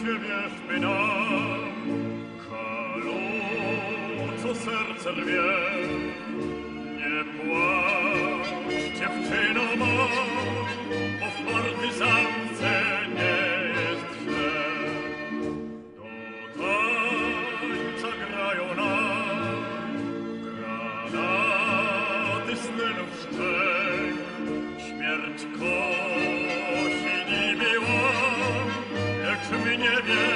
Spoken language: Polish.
wierzmy nam, halo, co serce rwie. Nie płacz, dziewczyno ma, bo w partyzance nie jest źle. Do tańca grają nam granaty snylów szczęk. Śmierć kosi niby łam, lecz mnie wie.